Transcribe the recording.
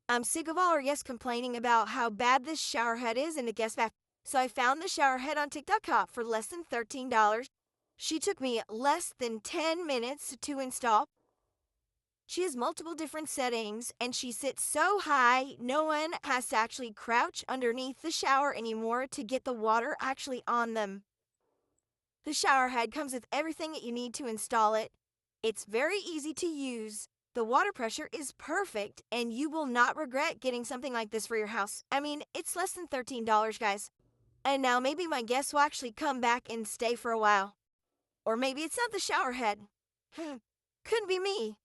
I'm sick of all our guests complaining about how bad this shower head is in the guest bath. So I found the shower head on TikTok for less than $13. She took me less than 10 minutes to install. She has multiple different settings and she sits so high, no one has to actually crouch underneath the shower anymore to get the water actually on them. The shower head comes with everything that you need to install it. It's very easy to use. The water pressure is perfect, and you will not regret getting something like this for your house. I mean, it's less than $13, guys. And now maybe my guests will actually come back and stay for a while. Or maybe it's not the shower head. Couldn't be me.